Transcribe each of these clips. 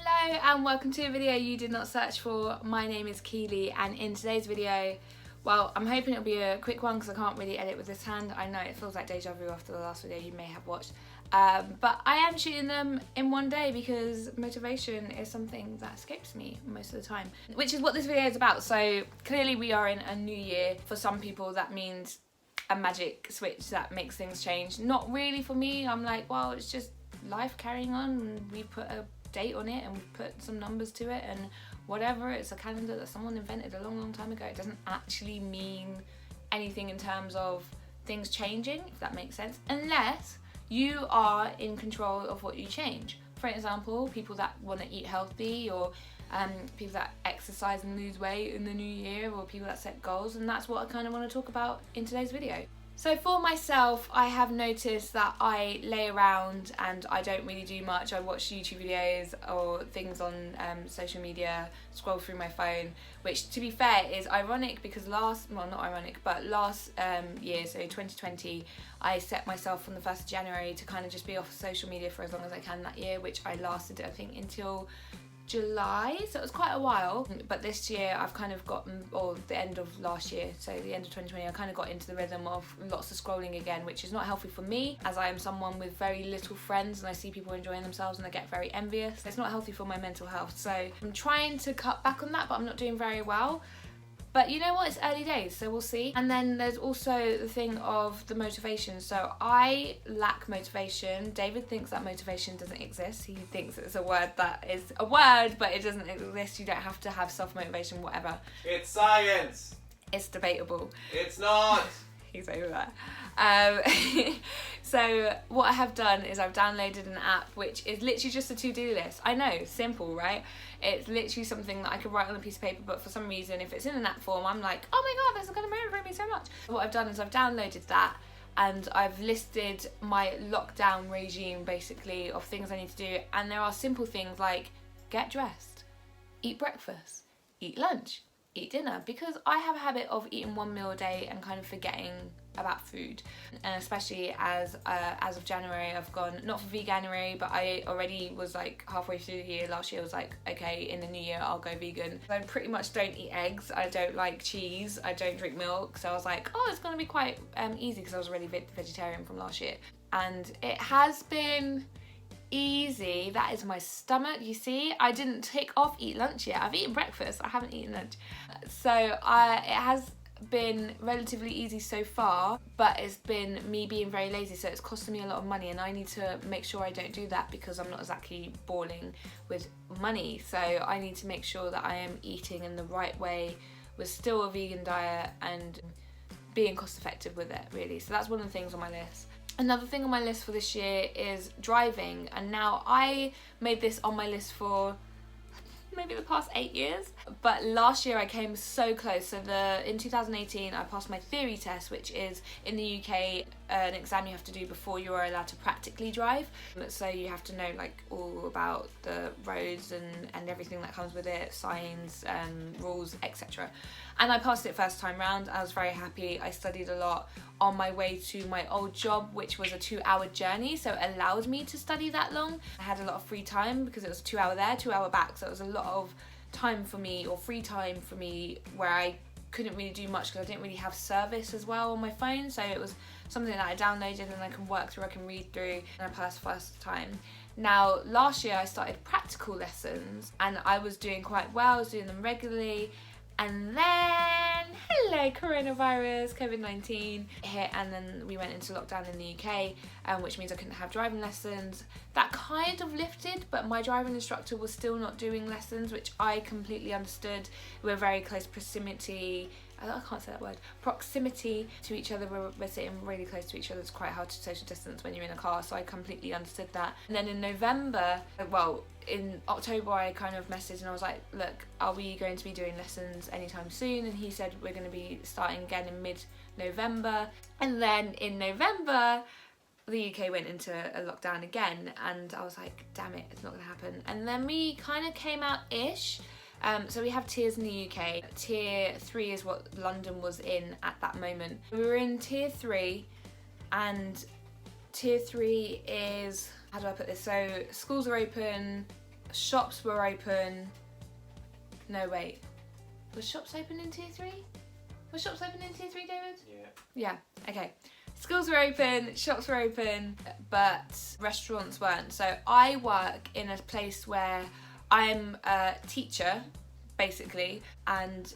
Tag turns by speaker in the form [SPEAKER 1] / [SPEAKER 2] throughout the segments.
[SPEAKER 1] Hello and welcome to a video you did not search for. My name is Keely and in today's video, well, I'm hoping it'll be a quick one because I can't really edit with this hand. I know it feels like deja vu after the last video you may have watched. But I am shooting them in one day because motivation is something that escapes me most of the time, which is what this video is about. So clearly we are in a new year. For some people that means a magic switch that makes things change. Not really for me. I'm like, well, it's just life carrying on and we put a date on it and we put some numbers to it and whatever. It's a calendar that someone invented a long time ago. It doesn't actually mean anything in terms of things changing, if that makes sense, unless you are in control of what you change. For example, people that want to eat healthy, or people that exercise and lose weight in the new year, or people that set goals, and that's what I kind of want to talk about in today's video. So for myself, I have noticed that I lay around and I don't really do much. I watch YouTube videos or things on social media, scroll through my phone, which to be fair is ironic because last year, so 2020, I set myself on the 1st of January to kind of just be off social media for as long as I can that year, which I lasted, I think, until July, so it was quite a while. But this year I've kind of gotten, or the end of last year, so the end of 2020, I kind of got into the rhythm of lots of scrolling again, which is not healthy for me, as I am someone with very little friends and I see people enjoying themselves and I get very envious. It's not healthy for my mental health, so I'm trying to cut back on that, but I'm not doing very well. But you know what, it's early days, so we'll see. And then there's also the thing of the motivation. So I lack motivation. David thinks that motivation doesn't exist. He thinks it's a word that is a word, but it doesn't exist. You don't have to have self-motivation, whatever.
[SPEAKER 2] It's science.
[SPEAKER 1] It's debatable.
[SPEAKER 2] It's not.
[SPEAKER 1] He's over there. So what I have done is I've downloaded an app which is literally just a to-do list. I know, simple, right? It's literally something that I could write on a piece of paper, but for some reason, if it's in an app form, I'm like, oh my god, this is going to motivate me so much. What I've done is I've downloaded that and I've listed my lockdown regime, basically, of things I need to do. And there are simple things like get dressed, eat breakfast, eat lunch, eat dinner, because I have a habit of eating one meal a day and kind of forgetting about food. And especially as of January, I've gone not for veganuary, but I already was like halfway through the year. Last year I was like, okay, in the new year I'll go vegan. I pretty much don't eat eggs, I don't like cheese, I don't drink milk, so I was like, oh, it's gonna be quite easy because I was already vegetarian from last year, and it has been easy. That is my stomach, you see. I didn't tick off eat lunch yet. I've eaten breakfast, I haven't eaten lunch. So it has been relatively easy so far, but it's been me being very lazy, so it's costing me a lot of money, and I need to make sure I don't do that because I'm not exactly balling with money. So I need to make sure that I am eating in the right way with still a vegan diet and being cost effective with it, really. So that's one of the things on my list. Another thing on my list for this year is driving, and now I made this on my list for maybe the past 8 years, but last year I came so close. So in 2018 I passed my theory test, which is in the UK an exam you have to do before you are allowed to practically drive. So you have to know like all about the roads and everything that comes with it, signs, rules, etc. And I passed it first time round. I was very happy. I studied a lot on my way to my old job, which was a 2-hour journey, so it allowed me to study that long. I had a lot of free time because it was 2 hour there, 2 hour back, so it was a lot of time for me, or free time for me, where I couldn't really do much because I didn't really have service as well on my phone. So it was something that I downloaded and I can work through, I can read through, and I passed first time. Now last year I started practical lessons and I was doing quite well, I was doing them regularly, and then hello coronavirus, COVID-19 hit, and then we went into lockdown in the UK, which means I couldn't have driving lessons. That kind of lifted, but my driving instructor was still not doing lessons, which I completely understood. We're very close proximity, I can't say that word, proximity to each other. We're sitting really close to each other. It's quite hard to social distance when you're in a car, so I completely understood that. And then in November, well, in October I kind of messaged and I was like, look, are we going to be doing lessons anytime soon? And he said we're going to be starting again in mid-November. And then in November the UK went into a lockdown again, and I was like, damn it, it's not going to happen. And then we kind of came out-ish. So we have tiers in the UK. Tier 3 is what London was in at that moment. We were in tier 3, and tier 3 is, how do I put this? So schools are open shops were open. No, wait. Was shops open in tier 3? Was shops open in tier 3, David?
[SPEAKER 2] Yeah.
[SPEAKER 1] Yeah, okay. Schools were open, shops were open, but restaurants weren't. So I work in a place where I'm a teacher, basically, and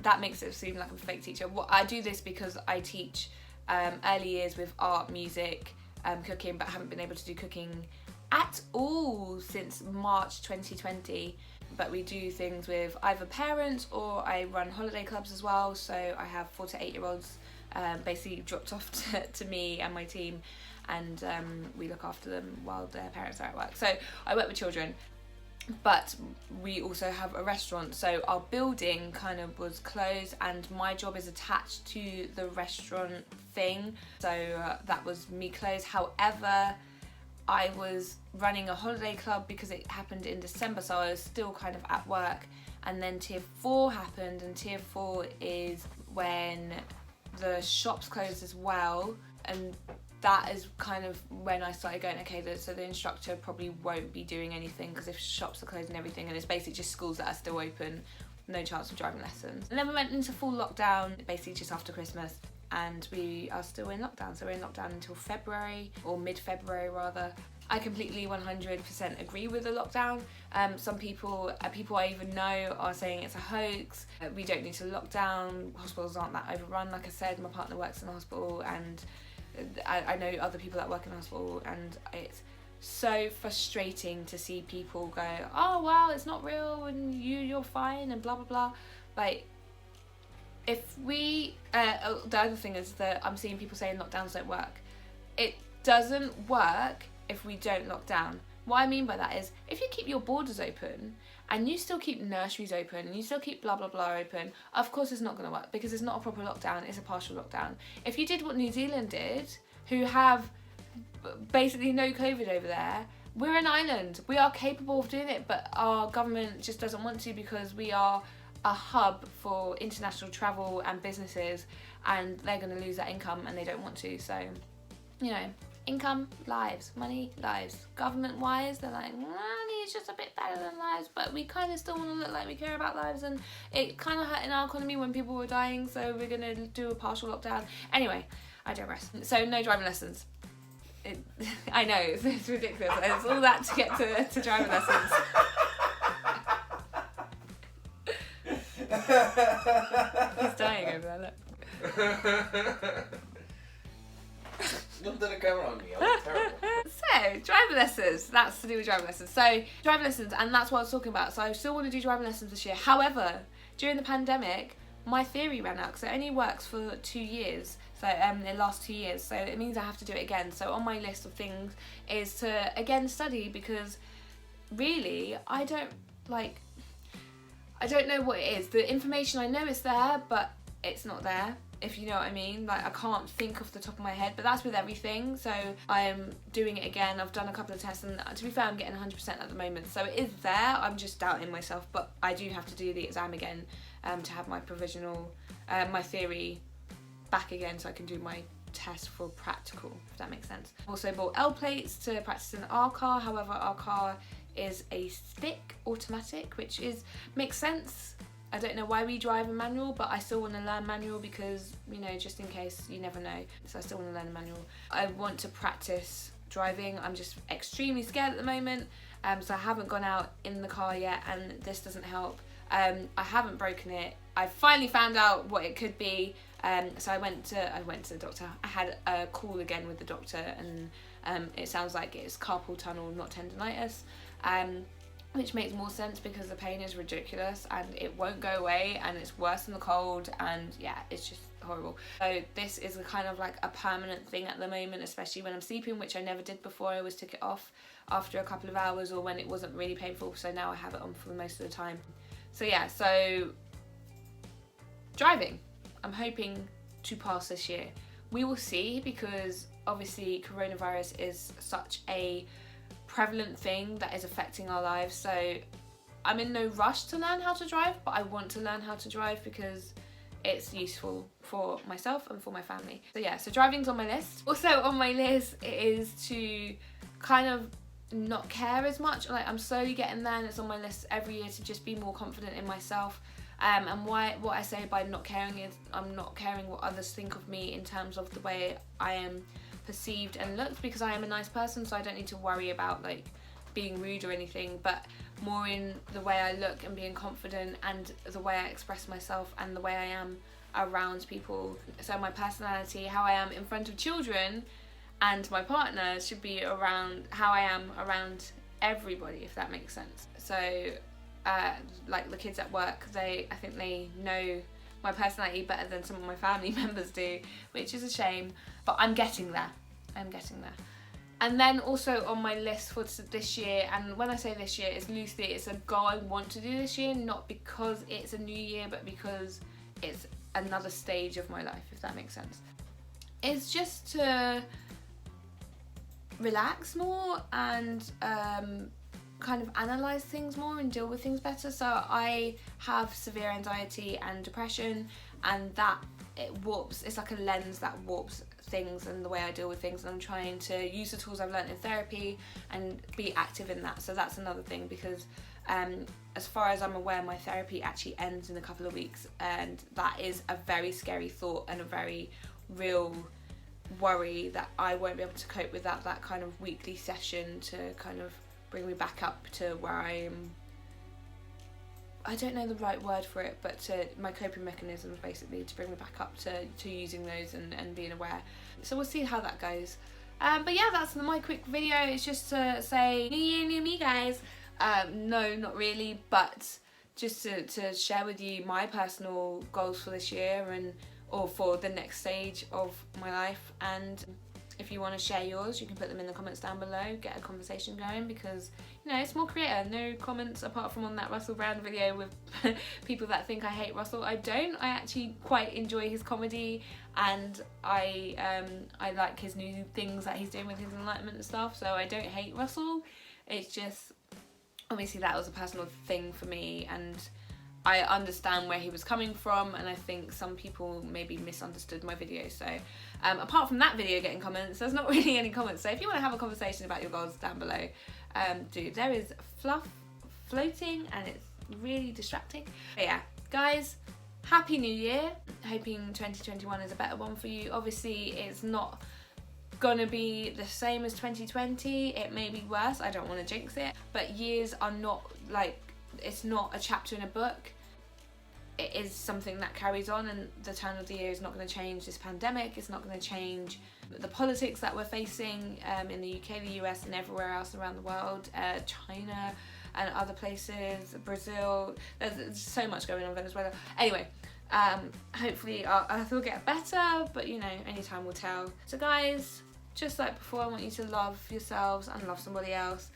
[SPEAKER 1] that makes it seem like I'm a fake teacher. I do this because I teach early years with art, music, cooking, but haven't been able to do cooking at all since March 2020. But we do things with either parents, or I run holiday clubs as well. So I have 4 to 8 year olds basically dropped off to me and my team, and we look after them while their parents are at work. So I work with children, but we also have a restaurant. So our building kind of was closed, and my job is attached to the restaurant thing. So that was me closed. However, I was running a holiday club because it happened in December, so I was still kind of at work. And then tier 4 happened, and tier 4 is when the shops closed as well, and that is kind of when I started going, okay, so the instructor probably won't be doing anything, because if shops are closed and everything, and it's basically just schools that are still open, no chance of driving lessons. And then we went into full lockdown basically just after Christmas, and we are still in lockdown. So we're in lockdown until February, or mid-February rather. I completely 100% agree with the lockdown. Some people I even know are saying it's a hoax. We don't need to lock down. Hospitals aren't that overrun. Like I said, my partner works in the hospital, and I know other people that work in the hospital, and it's so frustrating to see people go, oh well, it's not real, and you're fine, and blah blah blah. Like, if we the other thing is that I'm seeing people saying lockdowns don't work. It doesn't work if we don't lock down. What I mean by that is, if you keep your borders open and you still keep nurseries open and you still keep blah blah blah open, of course it's not going to work, because it's not a proper lockdown, it's a partial lockdown. If you did what New Zealand did, who have basically no COVID over there, we're an island, we are capable of doing it, but our government just doesn't want to, because we are a hub for international travel and businesses, and they're going to lose that income, and they don't want to. So, you know, income, lives, money, lives. Government wise, they're like, money is just a bit better than lives, but we kind of still want to look like we care about lives, and it kind of hurt in our economy when people were dying, so we're going to do a partial lockdown. Anyway, I digress. So no driving lessons. I know, it's ridiculous. It's all that to get to driving lessons. He's dying over there, look.
[SPEAKER 2] Look at the camera on me, I look terrible.
[SPEAKER 1] So, driving lessons, that's to do with driving lessons. So, driving lessons, and that's what I was talking about. So, I still want to do driving lessons this year. However, during the pandemic, my theory ran out, because it only works for 2 years. So, it lasts 2 years. So, it means I have to do it again. So, on my list of things is to, again, study, because really, I don't know what it is. The information, I know it's there, but it's not there, if you know what I mean. Like, I can't think off the top of my head, but that's with everything. So I'm doing it again. I've done a couple of tests, and to be fair, I'm getting 100% at the moment. So it is there. I'm just doubting myself, but I do have to do the exam again to have my provisional, my theory back again, so I can do my test for practical, if that makes sense. Also bought L plates to practice in our car. However, our car is a stick automatic, which makes sense. I don't know why we drive a manual, but I still want to learn manual, because, you know, just in case, you never know. So I still want to learn a manual. I want to practice driving. I'm just extremely scared at the moment, so I haven't gone out in the car yet, and this doesn't help. I haven't broken it. I finally found out what it could be. So I went to the doctor. I had a call again with the doctor, and it sounds like it's carpal tunnel, not tendonitis. Which makes more sense, because the pain is ridiculous and it won't go away, and it's worse than the cold, and yeah, it's just horrible. So this is a kind of like a permanent thing at the moment, especially when I'm sleeping, which I never did before. I always took it off after a couple of hours, or when it wasn't really painful, so now I have it on for most of the time. So yeah, so driving, I'm hoping to pass this year. We will see, because obviously coronavirus is such a prevalent thing that is affecting our lives. So I'm in no rush to learn how to drive, but I want to learn how to drive because it's useful for myself and for my family. So yeah, so driving's on my list. Also on my list is to kind of not care as much. Like, I'm slowly getting there, and it's on my list every year to just be more confident in myself. And what I say by not caring is I'm not caring what others think of me in terms of the way I am perceived and looked, because I am a nice person, so I don't need to worry about like being rude or anything, but more in the way I look and being confident, and the way I express myself, and the way I am around people. So my personality, how I am in front of children and my partner, should be around how I am around everybody, if that makes sense. So like the kids at work, I think they know my personality better than some of my family members do, which is a shame, but I'm getting there. And then also on my list for this year, and when I say this year, it's loosely, it's a goal I want to do this year, not because it's a new year, but because it's another stage of my life, if that makes sense. It's just to relax more and kind of analyse things more and deal with things better. So I have severe anxiety and depression, and that it's like a lens that warps things and the way I deal with things, and I'm trying to use the tools I've learned in therapy and be active in that. So that's another thing, because as far as I'm aware, my therapy actually ends in a couple of weeks, and that is a very scary thought and a very real worry that I won't be able to cope without that kind of weekly session to kind of bring me back up to where I am. I don't know the right word for it, but to my coping mechanisms, basically, to bring me back up to using those and being aware. So we'll see how that goes. But yeah, that's my quick video. It's just to say, new year, new me, guys. No, not really, but just to share with you my personal goals for this year or for the next stage of my life. And if you want to share yours, you can put them in the comments down below, get a conversation going, because, you know, it's more creative. No comments apart from on that Russell Brand video with people that think I hate Russell. I don't. I actually quite enjoy his comedy, and I like his new things that he's doing with his enlightenment and stuff, so I don't hate Russell. It's just, obviously that was a personal thing for me, and I understand where he was coming from, and I think some people maybe misunderstood my video. So apart from that video getting comments, there's not really any comments. So if you want to have a conversation about your goals down below, do. There is fluff floating and it's really distracting. But yeah, guys, happy new year. Hoping 2021 is a better one for you. Obviously it's not gonna be the same as 2020. It may be worse, I don't want to jinx it, but years are not like, it's not a chapter in a book. It is something that carries on, and the turn of the year is not going to change this pandemic. It's not going to change the politics that we're facing in the UK, the US, and everywhere else around the world, China and other places, Brazil. There's so much going on, Venezuela. Anyway, hopefully I will get better, but you know, only time will tell. So guys, just like before, I want you to love yourselves and love somebody else.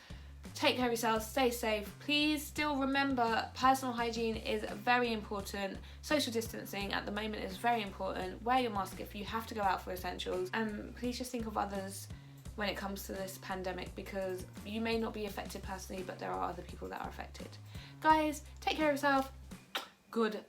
[SPEAKER 1] Take care of yourselves, stay safe. Please still remember, personal hygiene is very important. Social distancing at the moment is very important. Wear your mask if you have to go out for essentials. And please just think of others when it comes to this pandemic, because you may not be affected personally, but there are other people that are affected. Guys, take care of yourself. Good